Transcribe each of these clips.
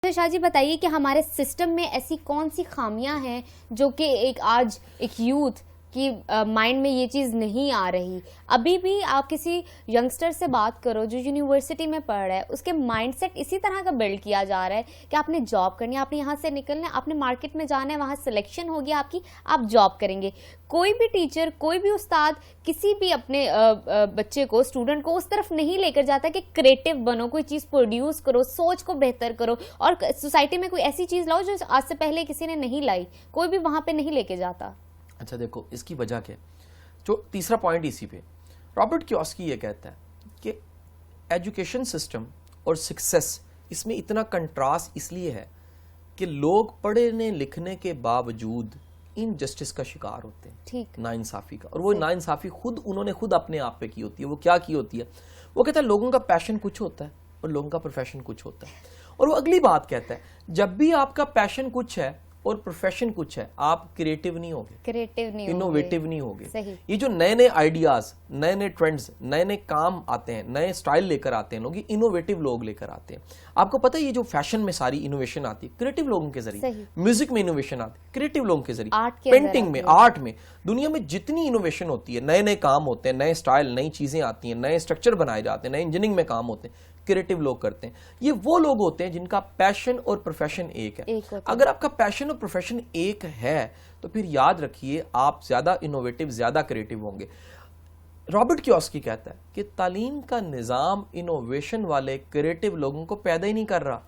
Doctor شاہ جی بتائیے کہ ہمارے سسٹم میں ایسی کون سی خامیاں ہیں جو کہ آج ایک یوتھ کی مائنڈ میں یہ چیز نہیں آ رہی. ابھی بھی آپ کسی ینگسٹر سے بات کرو جو یونیورسٹی میں پڑھ رہا ہے, اس کے مائنڈ سیٹ اسی طرح کا بلڈ کیا جا رہا ہے کہ آپ نے جاب کرنی ہے, آپ نے یہاں سے نکلنا ہے, آپ نے مارکیٹ میں جانا ہے, وہاں سلیکشن ہوگی آپ کی, آپ جاب کریں گے. کوئی بھی ٹیچر, کوئی بھی استاد کسی بھی اپنے بچے کو, اسٹوڈنٹ کو اس طرف نہیں لے کر جاتا کہ کریٹو بنو, کوئی چیز پروڈیوس کرو, سوچ کو بہتر کرو, اور سوسائٹی میں کوئی ایسی چیز لاؤ جو آج سے پہلے کسی نے نہیں لائی. کوئی بھی وہاں پہ نہیں لے کے جاتا. اچھا دیکھو اس کی وجہ کیا, جو تیسرا پوائنٹ اسی پہ, رابرٹ کیوسکی یہ کہتا ہے کہ ایجوکیشن سسٹم اور سکسیس, اس میں اتنا کنٹراسٹ اس لیے ہے کہ لوگ پڑھنے لکھنے کے باوجود انجسٹس کا شکار ہوتے ہیں, ناانصافی کا. اور وہ ناانصافی انہوں نے خود اپنے آپ پہ کی ہوتی ہے. وہ کیا کی ہوتی ہے؟ وہ کہتا ہے لوگوں کا پیشن کچھ ہوتا ہے اور لوگوں کا پروفیشن کچھ ہوتا ہے. اور وہ اگلی بات کہتا ہے, جب بھی آپ کا پیشن کچھ ہے اور پروفیشن کچھ ہے, آپ کریٹیو نہیں ہوگے, انوویٹیو نہیں ہوگے. یہ جو نئے نئے آئیڈیاز, نئے نئے ٹرینڈز, نئے نئے کام آتے ہیں, نئے سٹائل لے کر آتے ہیں لوگ, یہ انوویٹیو لوگ لے کر آتے ہیں. آپ کو پتہ ہے یہ جو فیشن میں ساری انوویشن آتی ہے کریٹیو لوگوں کے ذریعے, میوزک میں انوویشن آتی ہے کریٹیو لوگوں کے ذریعے, پینٹنگ میں, آرٹ میں, دنیا میں جتنی انوویشن ہوتی ہے, نئے نئے کام ہوتے ہیں, نئے سٹائل, نئی چیزیں آتی ہیں, نئے سٹرکچر بنائے جاتے ہیں, نئے انجینئرنگ میں کام ہوتے ہیں, کریٹیو لوگ کرتے ہیں. یہ وہ لوگ ہوتے ہیں جن کا پیشن اور پروفیشن ایک ہے. اگر آپ کا پیشن اور پروفیشن ایک ہے تو پھر یاد رکھیے آپ زیادہ انوویٹیو, زیادہ کریٹیو ہوں گے. رابرٹ کیوسکی کہتا ہے کہ تعلیم کا نظام انوویشن والے کریٹیو لوگوں کو پیدا ہی نہیں کر رہا,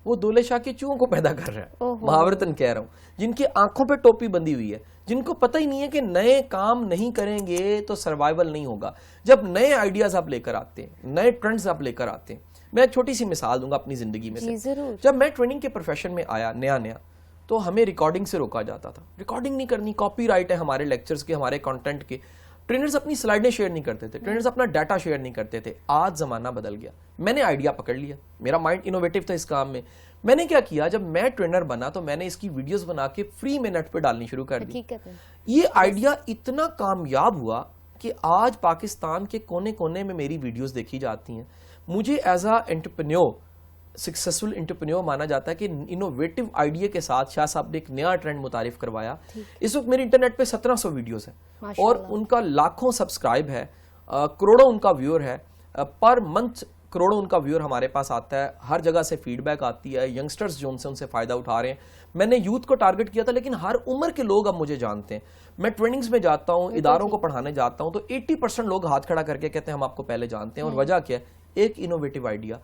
وہ دولے شاہ کے چوہوں کو پیدا کر رہا ہے. محاورتاً کہہ رہا ہوں, جن کی آنکھوں پہ ٹوپی بندھی ہوئی ہے, جن کو پتہ ہی نہیں ہے کہ نئے کام نہیں کریں گے تو سروائیول نہیں ہوگا. جب نئے آئیڈیاز آپ لے کر آتے ہیں, نئے ٹرینڈز آپ لے کر آتے ہیں, میں ایک چھوٹی سی مثال دوں گا اپنی زندگی میں سے. جب میں ٹریننگ کے پروفیشن میں آیا نیا تو ہمیں ریکارڈنگ سے روکا جاتا تھا. ریکارڈنگ نہیں کرنی, کاپی رائٹ ہے ہمارے لیکچرز کے, ہمارے کانٹینٹ کے. ٹرینرز اپنی سلائیڈیں شیئر نہیں کرتے تھے, ٹرینرز اپنا ڈیٹا شیئر نہیں کرتے تھے. آج زمانہ بدل گیا. میں نے آئیڈیا پکڑ لیا, میرا مائنڈ انوویٹیو تھا اس کام میں. میں نے کیا کیا, جب میں ٹرینر بنا تو میں نے اس کی ویڈیوز بنا کے فری میں نیٹ پہ ڈالنی شروع کر دی. یہ آئیڈیا اتنا کامیاب ہوا کہ آج پاکستان کے کونے کونے میں میری ویڈیوز دیکھی جاتی ہیں. مجھے as a entrepreneur, successful entrepreneur مانا جاتا ہے کہ انوویٹیو آئیڈیا کے ساتھ شاہ صاحب نے ایک نیا ٹرینڈ متعارف کروایا. اس وقت میرے انٹرنیٹ پہ 1700 ویڈیوز ہیں اور ان کا لاکھوں سبسکرائب ہے, کروڑوں ان کا ویور ہے, پر منتھ کروڑوں ان کا ویور ہمارے پاس آتا ہے. ہر جگہ سے فیڈ بیک آتی ہے, ینگسٹرز جو ان سے فائدہ اٹھا رہے ہیں. میں نے یوتھ کو ٹارگٹ کیا تھا لیکن ہر عمر کے لوگ اب مجھے جانتے ہیں. میں ٹریننگز میں جاتا ہوں, اداروں کو پڑھانے جاتا ہوں تو 80% لوگ ہاتھ کھڑا کر کے کہتے ہیں ہم آپ کو پہلے جانتے ہیں. اور وجہ کیا ہے؟ ایک انوویٹیو آئیڈیا.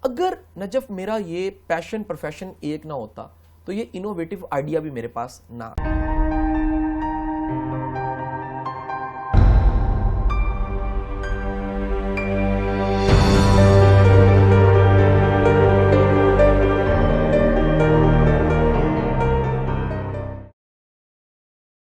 اگر نجف میرا یہ پیشن پروفیشن ایک نہ ہوتا تو یہ انوویٹیو آئیڈیا بھی میرے پاس نہ